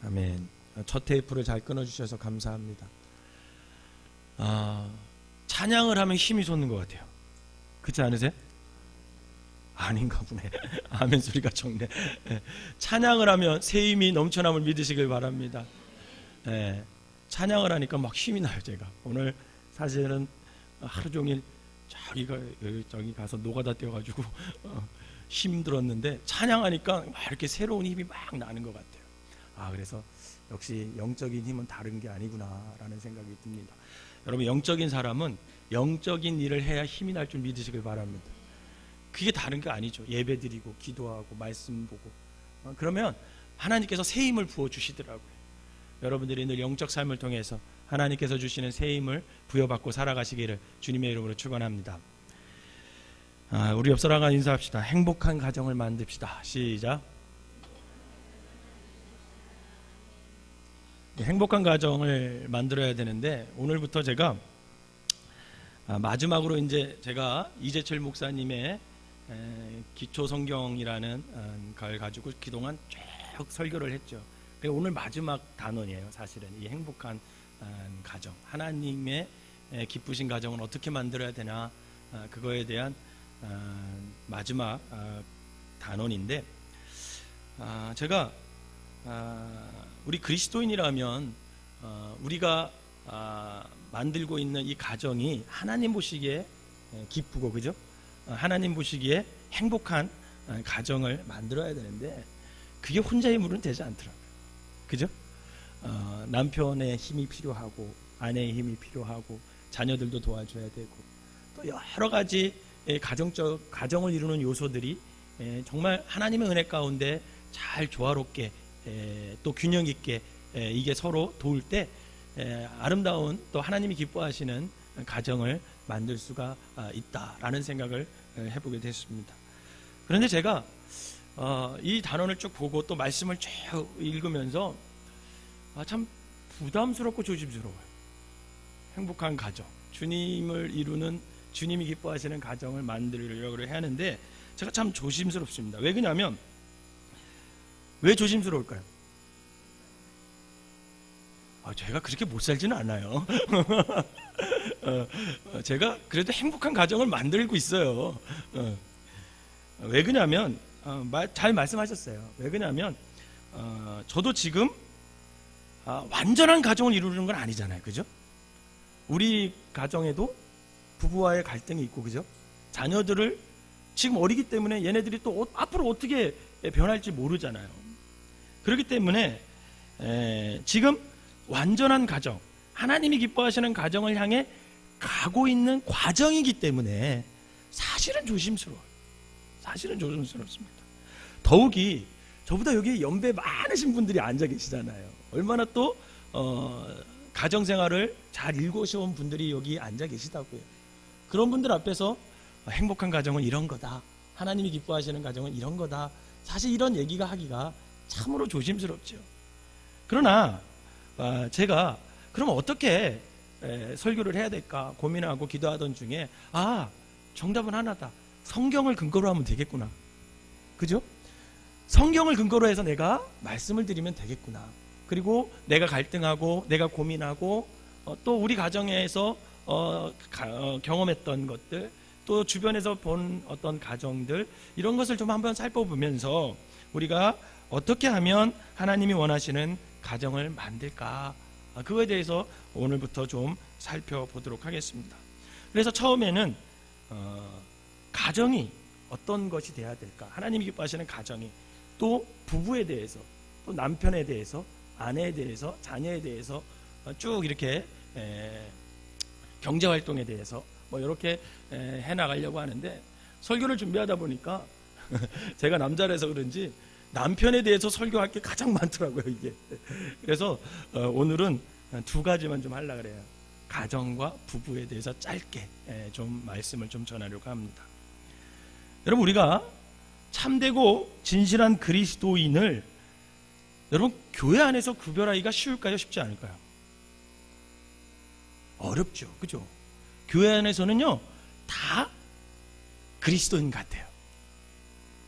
아멘. 첫 테이프를 잘 끊어주셔서 감사합니다. 찬양을 하면 힘이 솟는 것 같아요. 그렇지 않으세요? 아닌가 보네. 아멘 소리가 적네. 찬양을 하면 새 힘이 넘쳐남을 믿으시길 바랍니다. 찬양을 하니까 막 힘이 나요. 제가 오늘 사실은 하루 종일 저기 가서 노가다 뛰어가지고 힘들었는데 찬양하니까 막 이렇게 새로운 힘이 막 나는 것 같아요. 그래서 역시 영적인 힘은 다른 게 아니구나라는 생각이 듭니다. 여러분, 영적인 사람은 영적인 일을 해야 힘이 날 줄 믿으시길 바랍니다. 그게 다른 게 아니죠. 예배 드리고 기도하고 말씀 보고 그러면 하나님께서 새 힘을 부어주시더라고요. 여러분들이 늘 영적 삶을 통해서 하나님께서 주시는 새 힘을 부여받고 살아가시기를 주님의 이름으로 축원합니다. 우리 옆 사람과 인사합시다. 행복한 가정을 만듭시다. 시작. 행복한 가정을 만들어야 되는데 오늘부터 제가 마지막으로 이제 제가 이재철 목사님의 기초 성경이라는 걸 가지고 그동안 쭉 설교를 했죠. 오늘 마지막 단원이에요. 사실은 이 행복한 가정, 하나님의 기쁘신 가정은 어떻게 만들어야 되나, 그거에 대한 마지막 단원인데, 제가 우리 그리스도인이라면 우리가 만들고 있는 이 가정이 하나님 보시기에 기쁘고, 그죠? 하나님 보시기에 행복한 가정을 만들어야 되는데 그게 혼자의 힘으로는 되지 않더라고요. 그죠? 남편의 힘이 필요하고 아내의 힘이 필요하고 자녀들도 도와줘야 되고 또 여러 가지 가정을 이루는 요소들이 정말 하나님의 은혜 가운데 잘 조화롭게 또 균형 있게 이게 서로 도울 때 아름다운 또 하나님이 기뻐하시는 가정을 만들 수가 있다라는 생각을 해보게 됐습니다. 그런데 제가 이 단원을 쭉 보고 또 말씀을 쭉 읽으면서 참 부담스럽고 조심스러워요. 행복한 가정, 주님을 이루는, 주님이 기뻐하시는 가정을 만들려고 해야 하는데 제가 참 조심스럽습니다. 왜 그러냐면, 왜 조심스러울까요? 제가 그렇게 못 살지는 않아요. 제가 그래도 행복한 가정을 만들고 있어요. 왜 그러냐면 잘 말씀하셨어요. 왜 그러냐면 저도 지금 완전한 가정을 이루는 건 아니잖아요. 그죠? 우리 가정에도 부부와의 갈등이 있고, 그죠? 자녀들을 지금 어리기 때문에 얘네들이 또 앞으로 어떻게 변할지 모르잖아요. 그렇기 때문에 지금 완전한 가정, 하나님이 기뻐하시는 가정을 향해 가고 있는 과정이기 때문에 사실은 조심스러워요. 사실은 조심스럽습니다. 더욱이 저보다 여기 연배 많으신 분들이 앉아 계시잖아요. 얼마나 또 가정생활을 잘 일궈온 분들이 여기 앉아 계시다고요. 그런 분들 앞에서 행복한 가정은 이런 거다, 하나님이 기뻐하시는 가정은 이런 거다, 사실 이런 얘기가 하기가 참으로 조심스럽죠. 그러나 제가 그럼 어떻게 설교를 해야 될까 고민하고 기도하던 중에 정답은 하나다. 성경을 근거로 하면 되겠구나. 그죠? 성경을 근거로 해서 내가 말씀을 드리면 되겠구나. 그리고 내가 갈등하고 내가 고민하고 또 우리 가정에서 경험했던 것들, 또 주변에서 본 어떤 가정들, 이런 것을 좀 한번 살펴보면서 우리가 어떻게 하면 하나님이 원하시는 가정을 만들까, 그거에 대해서 오늘부터 좀 살펴보도록 하겠습니다. 그래서 처음에는 가정이 어떤 것이 돼야 될까, 하나님이 기뻐하시는 가정이, 또 부부에 대해서, 또 남편에 대해서, 아내에 대해서, 자녀에 대해서 쭉 이렇게 경제활동에 대해서 이렇게 해나가려고 하는데, 설교를 준비하다 보니까 제가 남자라서 그런지 남편에 대해서 설교할 게 가장 많더라고요, 이게. 그래서 오늘은 두 가지만 좀 하려고 그래요. 가정과 부부에 대해서 짧게 좀 말씀을 좀 전하려고 합니다. 여러분, 우리가 참되고 진실한 그리스도인을 여러분 교회 안에서 구별하기가 쉬울까요? 쉽지 않을까요? 어렵죠. 그죠? 교회 안에서는요 다 그리스도인 같아요.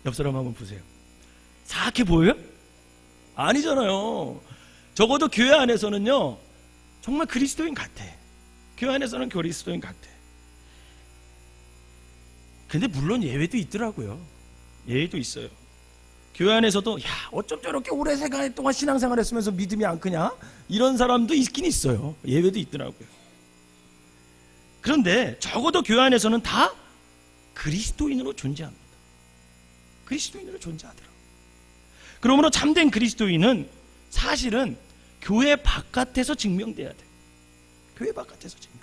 옆 사람 한번 보세요. 사악해 보여요? 아니잖아요. 적어도 교회 안에서는요 정말 그리스도인 같아. 교회 안에서는 그리스도인 같아. 근데 물론 예외도 있더라고요. 예외도 있어요. 교회 안에서도 야 어쩜 저렇게 오래 시간 동안 신앙생활 했으면서 믿음이 안 크냐, 이런 사람도 있긴 있어요. 예외도 있더라고요. 그런데 적어도 교회 안에서는 다 그리스도인으로 존재합니다. 그리스도인으로 존재하더라고요. 그러므로 참된 그리스도인은 사실은 교회 바깥에서 증명돼야 돼요. 교회 바깥에서 증명.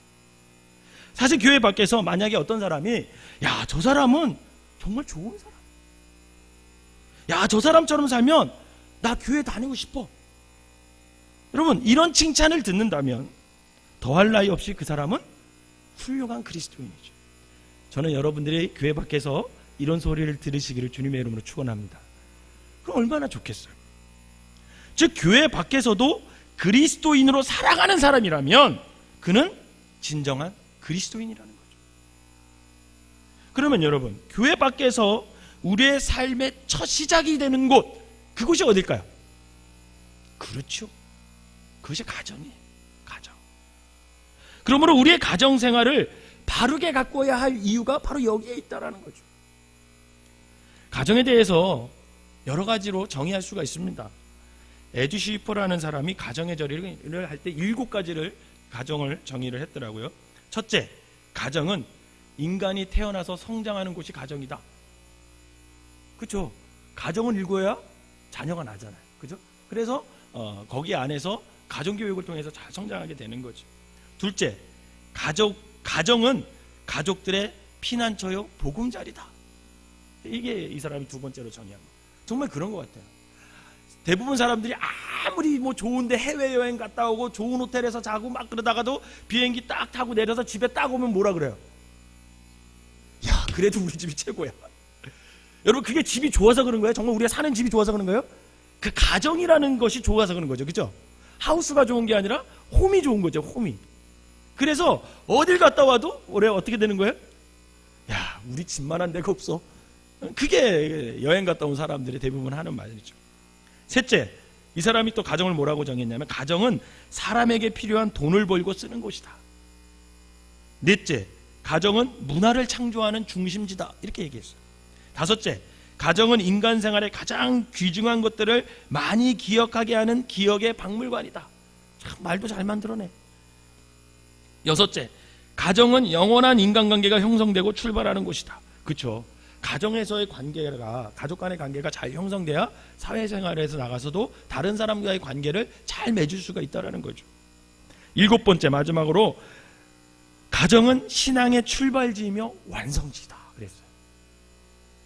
사실 교회 밖에서 만약에 어떤 사람이 야 저 사람은 정말 좋은 사람, 야 저 사람처럼 살면 나 교회 다니고 싶어, 여러분 이런 칭찬을 듣는다면 더할 나위 없이 그 사람은 훌륭한 그리스도인이죠. 저는 여러분들이 교회 밖에서 이런 소리를 들으시기를 주님의 이름으로 축원합니다. 그럼 얼마나 좋겠어요. 즉 교회 밖에서도 그리스도인으로 살아가는 사람이라면 그는 진정한 그리스도인이라는 거죠. 그러면 여러분, 교회 밖에서 우리의 삶의 첫 시작이 되는 곳, 그곳이 어딜까요? 그렇죠, 그것이 가정이에요. 가정. 그러므로 우리의 가정 생활을 바르게 가꿔야 할 이유가 바로 여기에 있다라는 거죠. 가정에 대해서 여러 가지로 정의할 수가 있습니다. 에드 시퍼라는 사람이 가정의 정의를 할 때 7가지를 가정을 정의를 했더라고요. 첫째, 가정은 인간이 태어나서 성장하는 곳이 가정이다. 그렇죠? 가정을 읽어야 자녀가 나잖아요. 그죠? 그래서 거기 안에서 가정교육을 통해서 잘 성장하게 되는 거죠. 둘째, 가정은 가족들의 피난처요 보금자리다. 이게 이 사람이 두 번째로 정의한 거. 정말 그런 것 같아요. 대부분 사람들이 아무리 뭐 좋은데 해외여행 갔다 오고 좋은 호텔에서 자고 막 그러다가도 비행기 딱 타고 내려서 집에 딱 오면 뭐라 그래요? 야 그래도 우리 집이 최고야. 여러분 그게 집이 좋아서 그런 거예요? 정말 우리가 사는 집이 좋아서 그런 거예요? 그 가정이라는 것이 좋아서 그런 거죠. 그죠? 하우스가 좋은 게 아니라 홈이 좋은 거죠. 홈이. 그래서 어딜 갔다 와도 올해 어떻게 되는 거예요? 야 우리 집만한 데가 없어. 그게 여행 갔다 온 사람들이 대부분 하는 말이죠. 셋째, 이 사람이 또 가정을 뭐라고 정했냐면 가정은 사람에게 필요한 돈을 벌고 쓰는 곳이다. 넷째, 가정은 문화를 창조하는 중심지다. 이렇게 얘기했어요. 다섯째, 가정은 인간 생활의 가장 귀중한 것들을 많이 기억하게 하는 기억의 박물관이다. 참 말도 잘 만들어내. 여섯째, 가정은 영원한 인간관계가 형성되고 출발하는 곳이다. 그렇죠. 가정에서의 관계가, 가족 간의 관계가 잘 형성돼야 사회생활에서 나가서도 다른 사람과의 관계를 잘 맺을 수가 있다는 거죠. 일곱 번째, 마지막으로 가정은 신앙의 출발지이며 완성지다 그랬어요.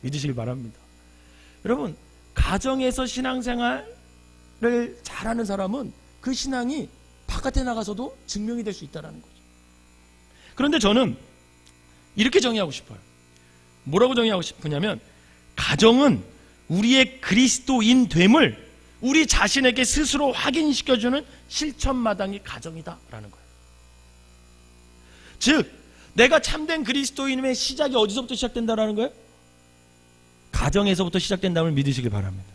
믿으시길 바랍니다. 여러분, 가정에서 신앙생활을 잘하는 사람은 그 신앙이 바깥에 나가서도 증명이 될 수 있다는 거죠. 그런데 저는 이렇게 정의하고 싶어요. 뭐라고 정의하고 싶으냐면 가정은 우리의 그리스도인 됨을 우리 자신에게 스스로 확인시켜주는 실천마당이 가정이다라는 거예요. 즉 내가 참된 그리스도인의 시작이 어디서부터 시작된다라는 거예요? 가정에서부터 시작된다는 걸 믿으시길 바랍니다.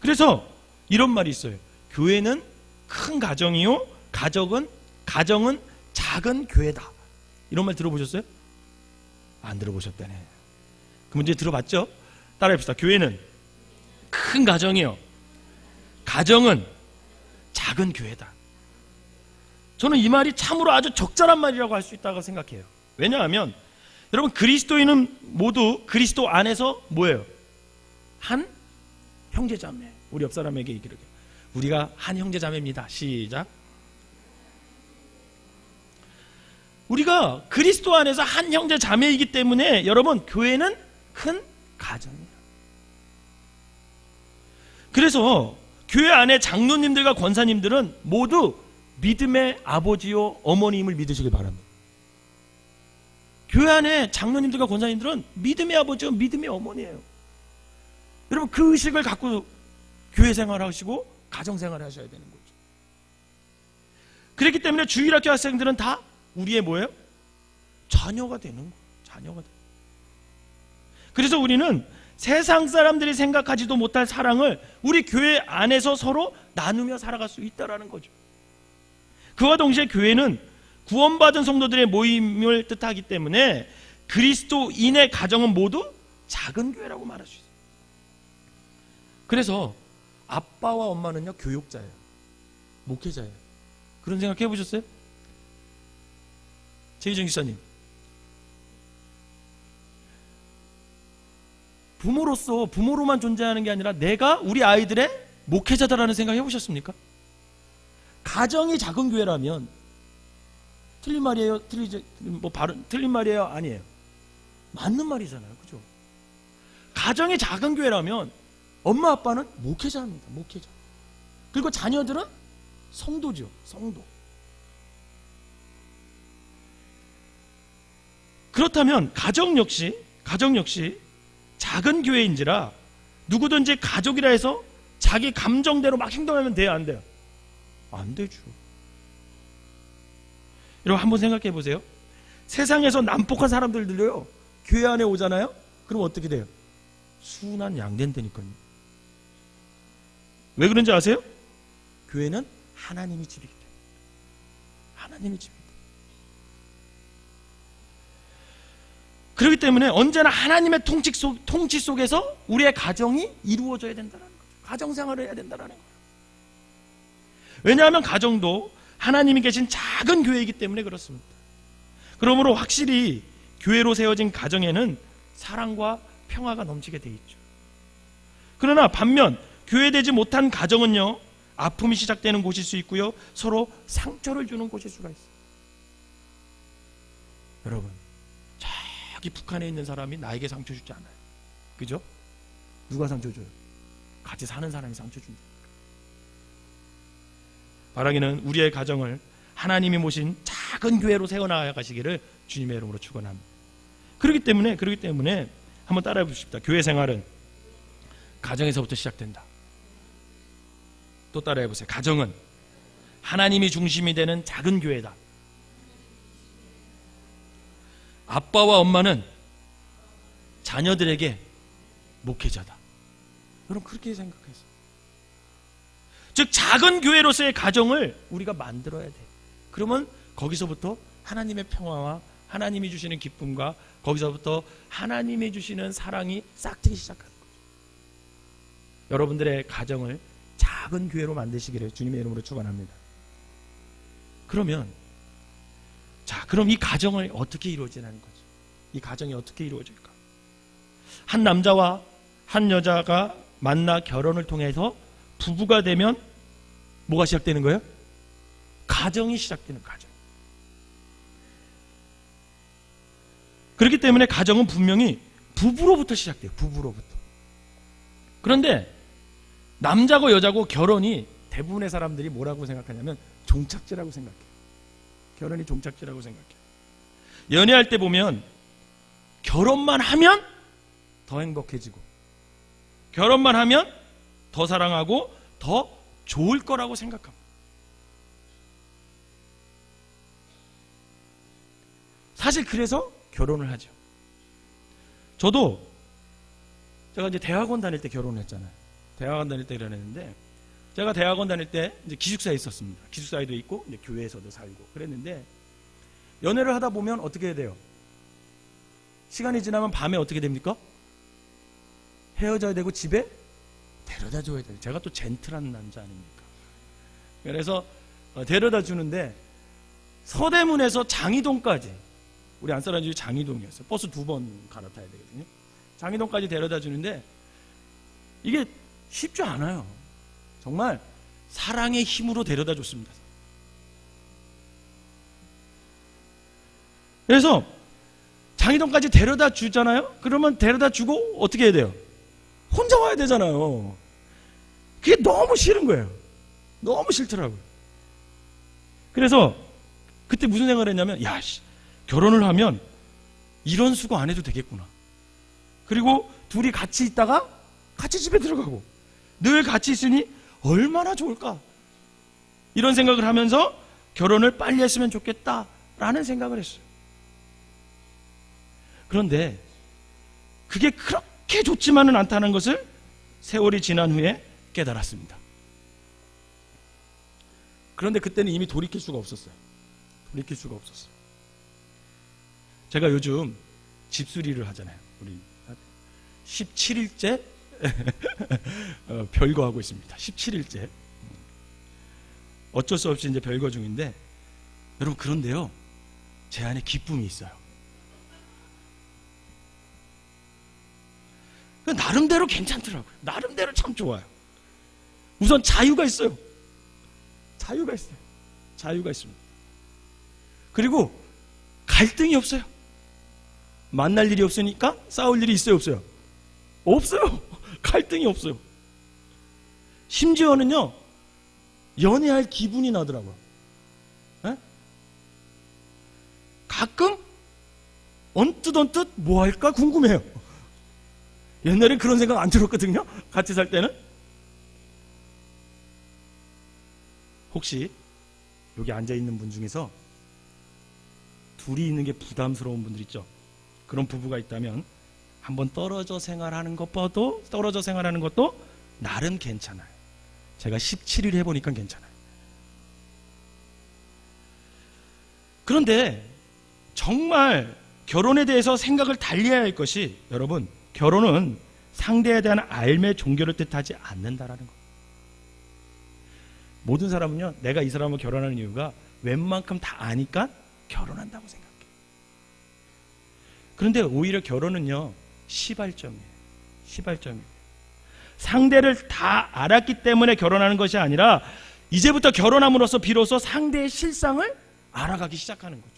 그래서 이런 말이 있어요. 교회는 큰 가정이요 가정은 작은 교회다. 이런 말 들어보셨어요? 안 들어보셨다네. 그럼 이제 들어봤죠? 따라해봅시다. 교회는 큰 가정이요 가정은 작은 교회다. 저는 이 말이 참으로 아주 적절한 말이라고 할 수 있다고 생각해요. 왜냐하면 여러분 그리스도인은 모두 그리스도 안에서 뭐예요? 한 형제자매. 우리 옆 사람에게 얘기를 해요. 우리가 한 형제자매입니다. 시작. 우리가 그리스도 안에서 한 형제 자매이기 때문에 여러분 교회는 큰 가정이에요. 그래서 교회 안에 장로님들과 권사님들은 모두 믿음의 아버지요 어머님을 믿으시길 바랍니다. 교회 안에 장로님들과 권사님들은 믿음의 아버지요 믿음의 어머니예요. 여러분 그 의식을 갖고 교회 생활하시고 가정 생활을 하셔야 되는 거죠. 그렇기 때문에 주일학교 학생들은 다 우리의 뭐예요? 자녀가 되는 거예요. 자녀가 되는 거예요. 그래서 우리는 세상 사람들이 생각하지도 못할 사랑을 우리 교회 안에서 서로 나누며 살아갈 수 있다라는 거죠. 그와 동시에 교회는 구원받은 성도들의 모임을 뜻하기 때문에 그리스도인의 가정은 모두 작은 교회라고 말할 수 있어요. 그래서 아빠와 엄마는요, 교육자예요. 목회자예요. 그런 생각 해보셨어요? 최희정 기사님, 부모로서 부모로만 존재하는 게 아니라 내가 우리 아이들의 목회자다라는 생각 해보셨습니까? 가정이 작은 교회라면 틀린 말이에요? 틀린 말이에요? 아니에요. 맞는 말이잖아요. 그죠? 가정이 작은 교회라면 엄마 아빠는 목회자입니다. 목회자. 그리고 자녀들은 성도죠. 성도. 그렇다면 가정 역시 작은 교회인지라 누구든지 가족이라 해서 자기 감정대로 막 행동하면 돼요? 안 돼요? 안 되죠. 여러분 한번 생각해 보세요. 세상에서 난폭한 사람들도요, 교회 안에 오잖아요? 그럼 어떻게 돼요? 순한 양된다니까요. 왜 그런지 아세요? 교회는 하나님의 집이기 때문에. 하나님의 집입니다. 그렇기 때문에 언제나 하나님의 통치 속에서 우리의 가정이 이루어져야 된다는 거죠. 가정생활을 해야 된다는 거예요. 왜냐하면 가정도 하나님이 계신 작은 교회이기 때문에 그렇습니다. 그러므로 확실히 교회로 세워진 가정에는 사랑과 평화가 넘치게 돼 있죠. 그러나 반면 교회되지 못한 가정은요, 아픔이 시작되는 곳일 수 있고요, 서로 상처를 주는 곳일 수가 있어요. 여러분, 저기 북한에 있는 사람이 나에게 상처 주지 않아요. 그죠? 누가 상처 줘요? 같이 사는 사람이 상처 준다. 바라기는 우리의 가정을 하나님이 모신 작은 교회로 세워나가시기를 주님의 이름으로 축원합니다. 그렇기 때문에 한번 따라해 보십시다. 교회 생활은 가정에서부터 시작된다. 또 따라해 보세요. 가정은 하나님이 중심이 되는 작은 교회다. 아빠와 엄마는 자녀들에게 목회자다. 여러분 그렇게 생각했어요. 즉 작은 교회로서의 가정을 우리가 만들어야 돼. 그러면 거기서부터 하나님의 평화와 하나님이 주시는 기쁨과 거기서부터 하나님이 주시는 사랑이 싹트기 시작하는 거죠. 여러분들의 가정을 작은 교회로 만드시기를 주님의 이름으로 축원합니다. 그럼 이 가정을 어떻게 이루어지는 거죠? 이 가정이 어떻게 이루어질까? 한 남자와 한 여자가 만나 결혼을 통해서 부부가 되면 뭐가 시작되는 거예요? 가정이 시작되는 가정. 그렇기 때문에 가정은 분명히 부부로부터 시작돼요. 부부로부터. 그런데 남자고 여자고 결혼이 대부분의 사람들이 뭐라고 생각하냐면 종착지라고 생각해요. 결혼이 종착지라고 생각해요. 연애할 때 보면 결혼만 하면 더 행복해지고 결혼만 하면 더 사랑하고 더 좋을 거라고 생각합니다. 사실 그래서 결혼을 하죠. 제가 이제 대학원 다닐 때 결혼했잖아요. 대학원 다닐 때 결혼했는데, 제가 대학원 다닐 때 이제 기숙사에 있었습니다. 기숙사에도 있고 이제 교회에서도 살고 그랬는데, 연애를 하다 보면 어떻게 해야 돼요? 시간이 지나면 밤에 어떻게 됩니까? 헤어져야 되고 집에 데려다 줘야 돼요. 제가 또 젠틀한 남자 아닙니까? 그래서 데려다 주는데 서대문에서 장이동까지, 우리 안사람 집이 장이동이었어요. 버스 2번 갈아타야 되거든요. 장이동까지 데려다 주는데 이게 쉽지 않아요. 정말 사랑의 힘으로 데려다 줬습니다. 그래서 장이동까지 데려다 주잖아요. 그러면 데려다 주고 어떻게 해야 돼요? 혼자 와야 되잖아요. 그게 너무 싫은 거예요. 너무 싫더라고요. 그래서 그때 무슨 생각을 했냐면, 결혼을 하면 이런 수고 안 해도 되겠구나. 그리고 둘이 같이 있다가 같이 집에 들어가고 늘 같이 있으니 얼마나 좋을까, 이런 생각을 하면서 결혼을 빨리 했으면 좋겠다라는 생각을 했어요. 그런데 그게 그렇게 그렇게 좋지만은 않다는 것을 세월이 지난 후에 깨달았습니다. 그런데 그때는 이미 돌이킬 수가 없었어요. 돌이킬 수가 없었어요. 제가 요즘 집수리를 하잖아요. 우리 17일째 별거하고 있습니다. 17일째. 어쩔 수 없이 이제 별거 중인데, 여러분 그런데요, 제 안에 기쁨이 있어요. 나름대로 괜찮더라고요. 나름대로 참 좋아요. 우선 자유가 있어요. 자유가 있어요. 자유가 있습니다. 그리고 갈등이 없어요. 만날 일이 없으니까 싸울 일이 있어요, 없어요? 없어요. 갈등이 없어요. 심지어는요, 연애할 기분이 나더라고요. 에? 가끔 언뜻 뭐 할까 궁금해요. 옛날엔 그런 생각 안 들었거든요. 같이 살 때는. 혹시 여기 앉아있는 분 중에서 둘이 있는 게 부담스러운 분들 있죠? 그런 부부가 있다면 한번 떨어져 생활하는 것도 나름 괜찮아요. 제가 17일 해보니까 괜찮아요. 그런데 정말 결혼에 대해서 생각을 달리해야 할 것이, 여러분, 결혼은 상대에 대한 알매 종교를 뜻하지 않는다라는 거예요. 모든 사람은요, 내가 이 사람과 결혼하는 이유가 웬만큼 다 아니까 결혼한다고 생각해요. 그런데 오히려 결혼은요, 시발점이에요. 시발점이에요. 상대를 다 알았기 때문에 결혼하는 것이 아니라 이제부터 결혼함으로써 비로소 상대의 실상을 알아가기 시작하는 거죠.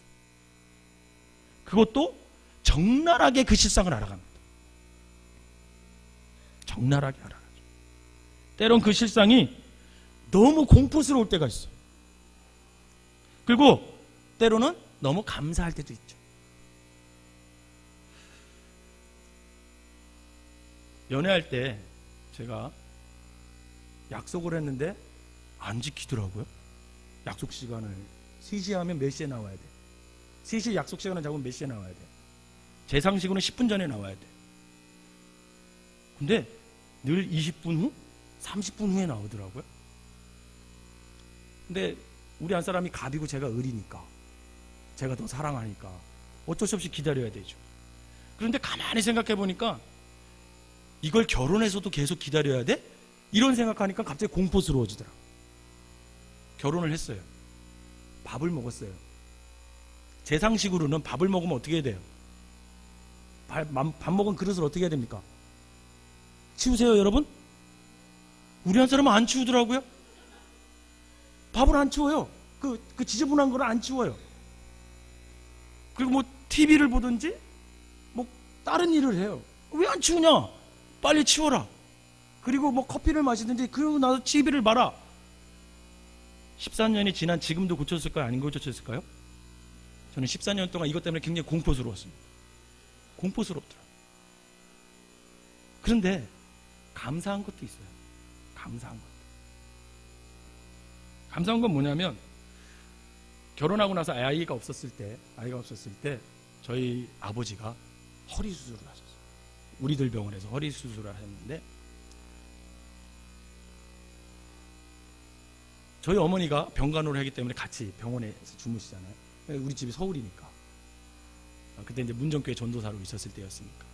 그것도 적나라하게 그 실상을 알아갑니다. 적나라하게 알아가죠. 때론 그 실상이 너무 공포스러울 때가 있어요. 그리고 때로는 너무 감사할 때도 있죠. 연애할 때 제가 약속을 했는데 안 지키더라고요. 약속 시간을 3시에 하면 몇 시에 나와야 돼? 3시에 약속 시간을 잡으면 몇 시에 나와야 돼? 제 상식으로는 10분 전에 나와야 돼. 근데 늘 20분 후? 30분 후에 나오더라고요. 근데 우리 한 사람이 갑이고 제가 을이니까, 제가 더 사랑하니까 어쩔 수 없이 기다려야 되죠. 그런데 가만히 생각해 보니까 이걸 결혼해서도 계속 기다려야 돼? 이런 생각하니까 갑자기 공포스러워지더라고요. 결혼을 했어요. 밥을 먹었어요. 제 상식으로는 밥을 먹으면 어떻게 해야 돼요? 밥 먹은 그릇을 어떻게 해야 됩니까? 치우세요, 여러분? 우리 한 사람은 안 치우더라고요. 밥을 안 치워요. 그 지저분한 거를 안 치워요. 그리고 뭐 TV를 보든지 뭐 다른 일을 해요. 왜 안 치우냐? 빨리 치워라. 그리고 뭐 커피를 마시든지, 그러고 나서 TV를 봐라. 14년이 지난 지금도 고쳤을까요? 아닌 고쳤을까요? 저는 14년 동안 이것 때문에 굉장히 공포스러웠습니다. 공포스럽더라고요. 그런데 감사한 것도 있어요. 감사한 것. 감사한 건 뭐냐면, 결혼하고 나서 아이가 없었을 때 저희 아버지가 허리 수술을 하셨어요. 우리들 병원에서 허리 수술을 하셨는데, 저희 어머니가 병간호를 하기 때문에 같이 병원에서 주무시잖아요. 우리 집이 서울이니까. 그때 이제 문정교회 전도사로 있었을 때였으니까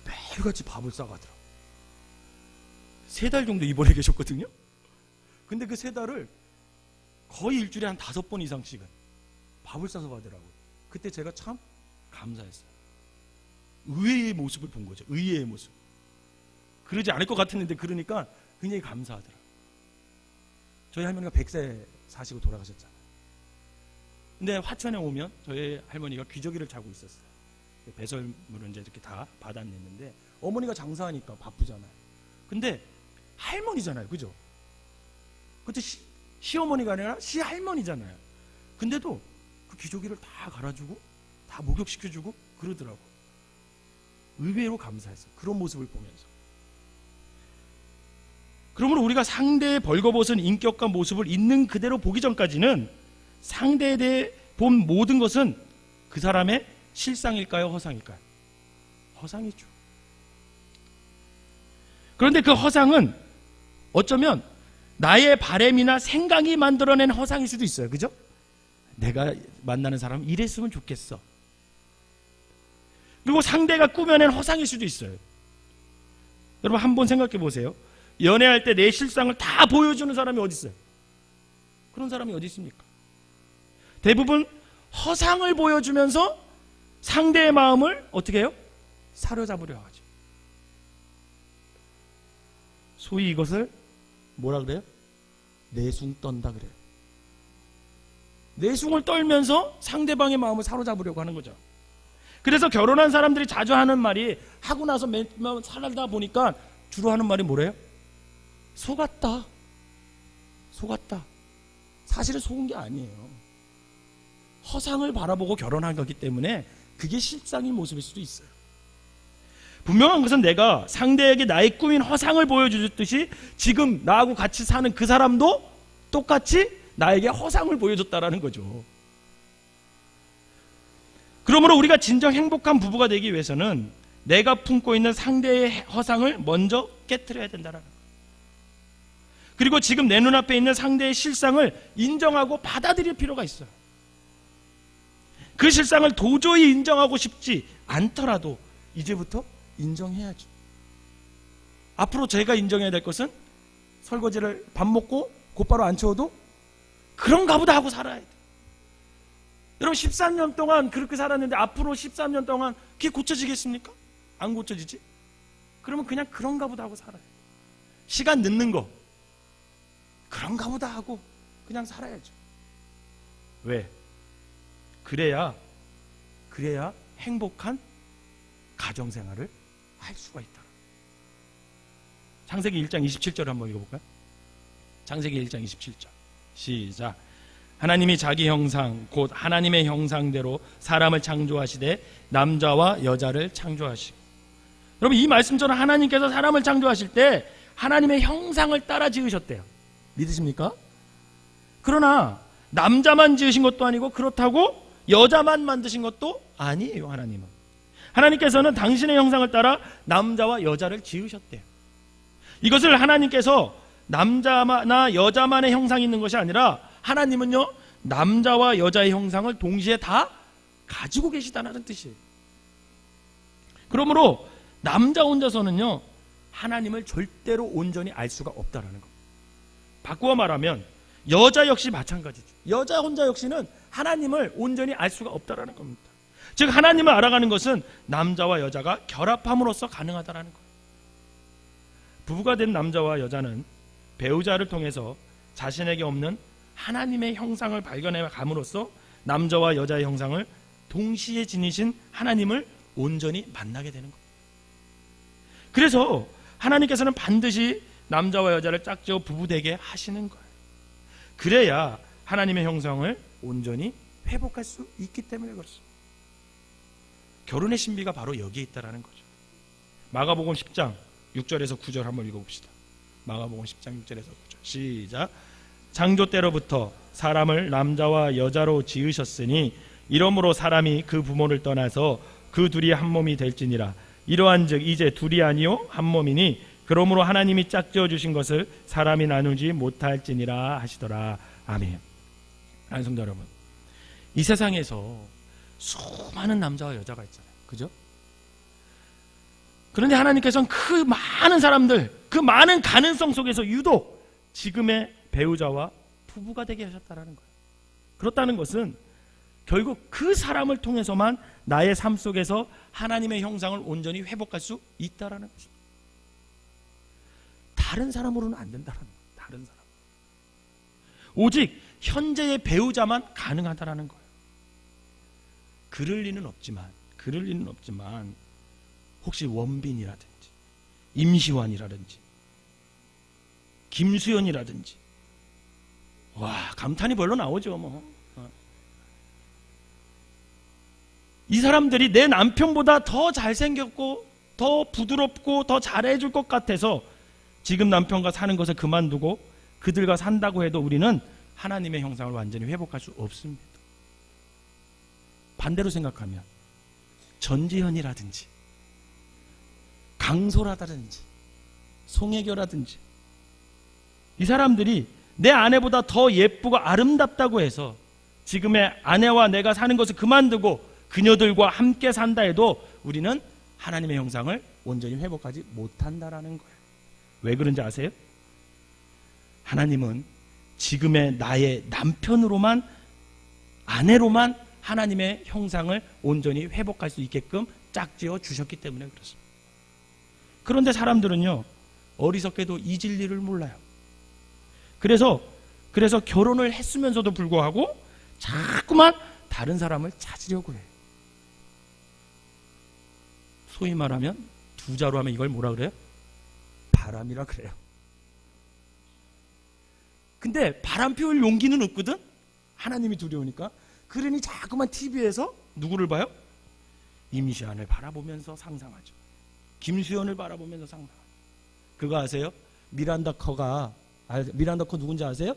매일같이 밥을 싸가더라고요. 3달 정도 입원해 계셨거든요. 근데 그 3달을 거의 일주일에 한 5번 이상씩은 밥을 싸서 가더라고요. 그때 제가 참 감사했어요. 의외의 모습을 본 거죠. 의외의 모습. 그러지 않을 것 같았는데 그러니까 굉장히 감사하더라고요. 저희 할머니가 100세 사시고 돌아가셨잖아요. 근데 화천에 오면 저희 할머니가 귀저귀를 자고 있었어요. 배설물을 이제 이렇게 다 받아냈는데, 어머니가 장사하니까 바쁘잖아요. 근데 할머니잖아요, 그죠? 그때 시어머니가 아니라 시할머니잖아요. 근데도 그 귀저귀를 다 갈아주고 다 목욕시켜주고 그러더라고요. 의외로 감사했어요. 그런 모습을 보면서. 그러므로 우리가 상대의 벌거벗은 인격과 모습을 있는 그대로 보기 전까지는 상대에 대해 본 모든 것은 그 사람의 실상일까요, 허상일까요? 허상이죠. 그런데 그 허상은 어쩌면 나의 바램이나 생각이 만들어낸 허상일 수도 있어요. 그죠? 내가 만나는 사람은 이랬으면 좋겠어. 그리고 상대가 꾸며낸 허상일 수도 있어요. 여러분 한번 생각해 보세요. 연애할 때 내 실상을 다 보여주는 사람이 어디 있어요? 그런 사람이 어디 있습니까? 대부분 허상을 보여주면서 상대의 마음을 어떻게 해요? 사로잡으려 하죠. 소위 이것을 뭐라 그래요? 내숭 떤다 그래요. 내숭을 떨면서 상대방의 마음을 사로잡으려고 하는 거죠. 그래서 결혼한 사람들이 자주 하는 말이, 하고 나서 매번 살다 보니까 주로 하는 말이 뭐래요? 속았다. 속았다. 사실은 속은 게 아니에요. 허상을 바라보고 결혼한 거기 때문에 그게 실상인 모습일 수도 있어요. 분명한 것은 내가 상대에게 나의 꾸민 허상을 보여주듯이 지금 나하고 같이 사는 그 사람도 똑같이 나에게 허상을 보여줬다라는 거죠. 그러므로 우리가 진정 행복한 부부가 되기 위해서는 내가 품고 있는 상대의 허상을 먼저 깨트려야 된다는 거예요. 그리고 지금 내 눈앞에 있는 상대의 실상을 인정하고 받아들일 필요가 있어요. 그 실상을 도저히 인정하고 싶지 않더라도 이제부터 인정해야죠. 앞으로 제가 인정해야 될 것은 설거지를 밥 먹고 곧바로 안 치워도 그런가 보다 하고 살아야 돼요. 여러분 13년 동안 그렇게 살았는데 앞으로 13년 동안 그게 고쳐지겠습니까? 안 고쳐지지? 그러면 그냥 그런가 보다 하고 살아요. 시간 늦는 거 그런가 보다 하고 그냥 살아야죠. 왜? 그래야 행복한 가정생활을 할 수가 있다. 창세기 1장 27절 한번 읽어볼까요? 창세기 1장 27절 시작. 하나님이 자기 형상 곧 하나님의 형상대로 사람을 창조하시되 남자와 여자를 창조하시고. 여러분 이 말씀처럼 하나님께서 사람을 창조하실 때 하나님의 형상을 따라 지으셨대요. 믿으십니까? 그러나 남자만 지으신 것도 아니고 그렇다고 여자만 만드신 것도 아니에요. 하나님께서는 당신의 형상을 따라 남자와 여자를 지으셨대요. 이것을 하나님께서 남자나 여자만의 형상이 있는 것이 아니라 하나님은요 남자와 여자의 형상을 동시에 다 가지고 계시다는 뜻이에요. 그러므로 남자 혼자서는요 하나님을 절대로 온전히 알 수가 없다라는 겁니다. 바꾸어 말하면 여자 역시 마찬가지죠. 여자 혼자 역시는 하나님을 온전히 알 수가 없다라는 겁니다. 즉 하나님을 알아가는 것은 남자와 여자가 결합함으로써 가능하다라는 거예요. 부부가 된 남자와 여자는 배우자를 통해서 자신에게 없는 하나님의 형상을 발견해 감으로써 남자와 여자의 형상을 동시에 지니신 하나님을 온전히 만나게 되는 겁니다. 그래서 하나님께서는 반드시 남자와 여자를 짝지어 부부되게 하시는 거예요. 그래야 하나님의 형상을 온전히 회복할 수 있기 때문에 그렇습니다. 결혼의 신비가 바로 여기에 있다는 거죠. 마가복음 10장 6절에서 9절 한번 읽어봅시다. 마가복음 10장 6절에서 9절 시작. 창조 때로부터 사람을 남자와 여자로 지으셨으니 이러므로 사람이 그 부모를 떠나서 그 둘이 한 몸이 될지니라. 이러한즉 이제 둘이 아니요 한 몸이니 그러므로 하나님이 짝지어 주신 것을 사람이 나누지 못할지니라 하시더라. 아멘. 성도 여러분, 이 세상에서 수많은 남자와 여자가 있잖아요. 그죠? 그런데 하나님께서는 그 많은 사람들, 그 많은 가능성 속에서 유독 지금의 배우자와 부부가 되게 하셨다는 거예요. 그렇다는 것은 결국 그 사람을 통해서만 나의 삶 속에서 하나님의 형상을 온전히 회복할 수 있다는 것입니다. 다른 사람으로는 안 된다는 거예요. 다른 사람. 오직 현재의 배우자만 가능하다는 거예요. 그럴 리는 없지만 혹시 원빈이라든지 임시완이라든지 김수현이라든지 와 감탄이 별로 나오죠. 뭐. 이 사람들이 내 남편보다 더 잘생겼고 더 부드럽고 더 잘해줄 것 같아서 지금 남편과 사는 것을 그만두고 그들과 산다고 해도 우리는 하나님의 형상을 완전히 회복할 수 없습니다. 반대로 생각하면 전지현이라든지 강소라든지 송혜교라든지 이 사람들이 내 아내보다 더 예쁘고 아름답다고 해서 지금의 아내와 내가 사는 것을 그만두고 그녀들과 함께 산다 해도 우리는 하나님의 형상을 온전히 회복하지 못한다라는 거예요. 왜 그런지 아세요? 하나님은 지금의 나의 남편으로만, 아내로만 하나님의 형상을 온전히 회복할 수 있게끔 짝지어 주셨기 때문에 그렇습니다. 그런데 사람들은요, 어리석게도 이 진리를 몰라요. 그래서 결혼을 했으면서도 불구하고 자꾸만 다른 사람을 찾으려고 해요. 소위 말하면 두 자로 하면 이걸 뭐라 그래요? 바람이라 그래요. 근데 바람 피울 용기는 없거든? 하나님이 두려우니까. 그러니 자꾸만 TV에서 누구를 봐요? 임시완을 바라보면서 상상하죠. 김수현을 바라보면서 상상하죠. 그거 아세요? 미란다 커 누군지 아세요?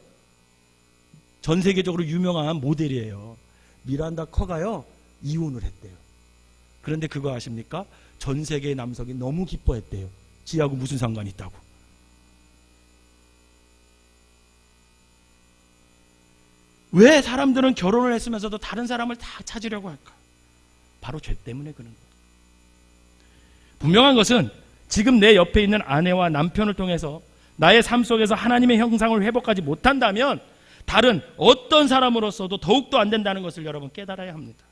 전 세계적으로 유명한 모델이에요. 미란다 커가요, 이혼을 했대요. 그런데 그거 아십니까? 전 세계의 남성이 너무 기뻐했대요. 지하고 무슨 상관이 있다고. 왜 사람들은 결혼을 했으면서도 다른 사람을 다 찾으려고 할까? 바로 죄 때문에 그런 거예요. 분명한 것은 지금 내 옆에 있는 아내와 남편을 통해서 나의 삶 속에서 하나님의 형상을 회복하지 못한다면 다른 어떤 사람으로서도 더욱더 안 된다는 것을 여러분 깨달아야 합니다.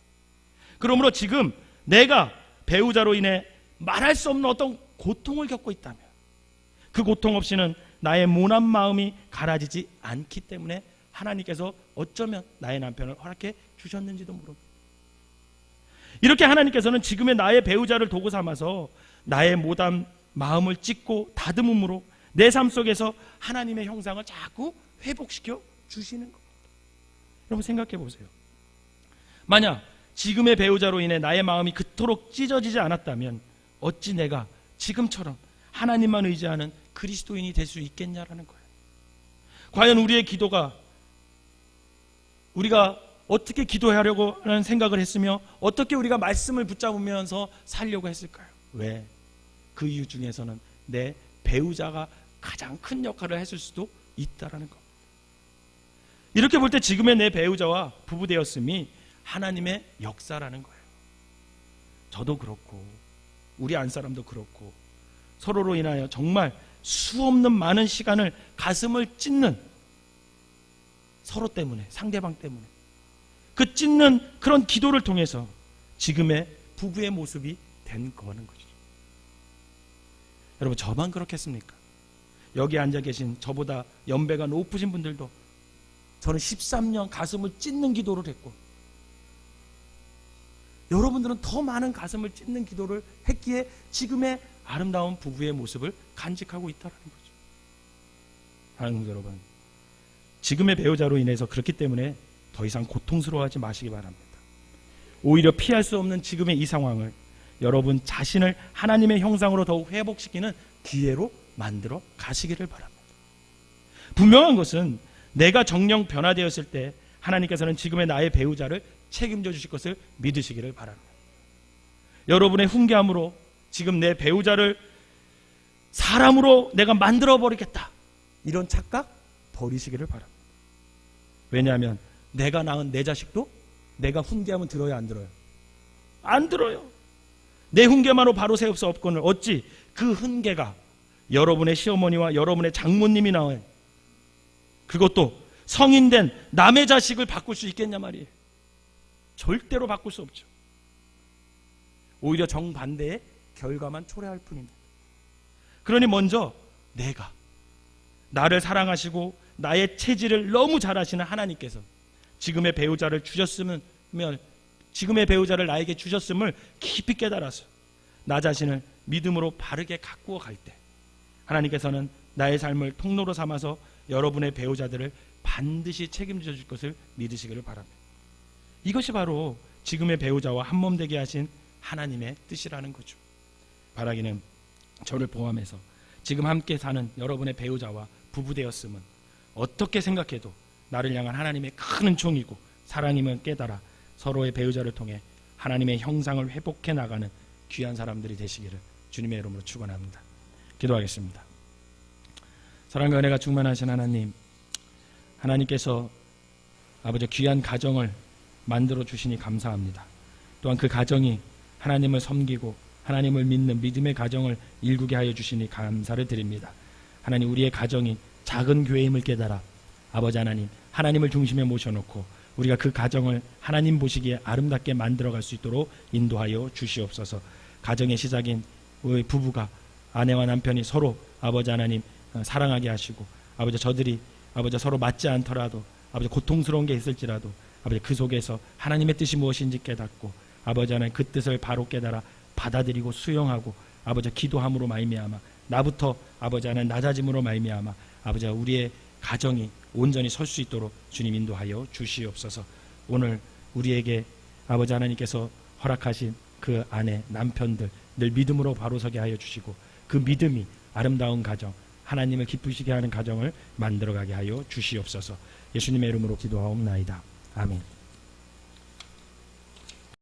그러므로 지금 내가 배우자로 인해 말할 수 없는 어떤 고통을 겪고 있다면 그 고통 없이는 나의 모난 마음이 가라지지 않기 때문에 하나님께서 어쩌면 나의 남편을 허락해 주셨는지도 모릅니다. 이렇게 하나님께서는 지금의 나의 배우자를 도구 삼아서 나의 모난 마음을 찢고 다듬음으로 내 삶 속에서 하나님의 형상을 자꾸 회복시켜 주시는 겁니다. 여러분 생각해 보세요. 만약 지금의 배우자로 인해 나의 마음이 그토록 찢어지지 않았다면 어찌 내가 지금처럼 하나님만 의지하는 그리스도인이 될 수 있겠냐라는 거예요. 과연 우리의 기도가 우리가 어떻게 기도하려고 하는 생각을 했으며 어떻게 우리가 말씀을 붙잡으면서 살려고 했을까요? 왜? 그 이유 중에서는 내 배우자가 가장 큰 역할을 했을 수도 있다라는 겁니다. 이렇게 볼 때 지금의 내 배우자와 부부되었음이 하나님의 역사라는 거예요. 저도 그렇고 우리 안사람도 그렇고 서로로 인하여 정말 수없는 많은 시간을 가슴을 찢는, 서로 때문에, 상대방 때문에 그 찢는 그런 기도를 통해서 지금의 부부의 모습이 된 거는 거죠. 여러분 저만 그렇겠습니까? 여기 앉아 계신 저보다 연배가 높으신 분들도 저는 13년 가슴을 찢는 기도를 했고 여러분들은 더 많은 가슴을 찢는 기도를 했기에 지금의 아름다운 부부의 모습을 간직하고 있다는 거죠. 사랑하는 여러분, 지금의 배우자로 인해서 그렇기 때문에 더 이상 고통스러워하지 마시기 바랍니다. 오히려 피할 수 없는 지금의 이 상황을 여러분 자신을 하나님의 형상으로 더욱 회복시키는 기회로 만들어 가시기를 바랍니다. 분명한 것은 내가 정령 변화되었을 때 하나님께서는 지금의 나의 배우자를 책임져 주실 것을 믿으시기를 바랍니다. 여러분의 훈계함으로 지금 내 배우자를 사람으로 내가 만들어 버리겠다, 이런 착각 버리시기를 바랍니다. 왜냐하면 내가 낳은 내 자식도 내가 훈계하면 들어요, 안 들어요? 안 들어요. 내 훈계만으로 바로 세울 수 없거늘 어찌 그 훈계가 여러분의 시어머니와 여러분의 장모님이 나와요. 그것도 성인된 남의 자식을 바꿀 수 있겠냐 말이에요. 절대로 바꿀 수 없죠. 오히려 정반대의 결과만 초래할 뿐입니다. 그러니 먼저 내가 나를 사랑하시고 나의 체질을 너무 잘 아시는 하나님께서 지금의 배우자를 주셨으면, 지금의 배우자를 나에게 주셨음을 깊이 깨달아서 나 자신을 믿음으로 바르게 가꾸어 갈 때 하나님께서는 나의 삶을 통로로 삼아서 여러분의 배우자들을 반드시 책임져 줄 것을 믿으시기를 바랍니다. 이것이 바로 지금의 배우자와 한몸 되게 하신 하나님의 뜻이라는 거죠. 바라기는 저를 포함해서 지금 함께 사는 여러분의 배우자와 부부 되었음은 어떻게 생각해도 나를 향한 하나님의 큰 은총이고 사랑임을 깨달아 서로의 배우자를 통해 하나님의 형상을 회복해 나가는 귀한 사람들이 되시기를 주님의 이름으로 축원합니다. 기도하겠습니다. 사랑과 은혜가 충만하신 하나님, 하나님께서 아버지 귀한 가정을 만들어 주시니 감사합니다. 또한 그 가정이 하나님을 섬기고 하나님을 믿는 믿음의 가정을 일구게 하여 주시니 감사를 드립니다. 하나님, 우리의 가정이 작은 교회임을 깨달아 아버지 하나님, 하나님을 중심에 모셔놓고 우리가 그 가정을 하나님 보시기에 아름답게 만들어갈 수 있도록 인도하여 주시옵소서. 가정의 시작인 우리 부부가, 아내와 남편이 서로 아버지 하나님 사랑하게 하시고, 아버지 저들이 아버지 서로 맞지 않더라도 아버지 고통스러운 게 있을지라도 아버지 그 속에서 하나님의 뜻이 무엇인지 깨닫고 아버지 하나님 그 뜻을 바로 깨달아 받아들이고 수용하고 아버지 기도함으로 말미암아 나부터 아버지 하나님 낮아짐으로 말미암아 아버지 우리의 가정이 온전히 설 수 있도록 주님 인도하여 주시옵소서. 오늘 우리에게 아버지 하나님께서 허락하신 그 아내 남편들 늘 믿음으로 바로 서게 하여 주시고 그 믿음이 아름다운 가정, 하나님을 기쁘시게 하는 가정을 만들어가게 하여 주시옵소서. 예수님의 이름으로 기도하옵나이다. 아멘.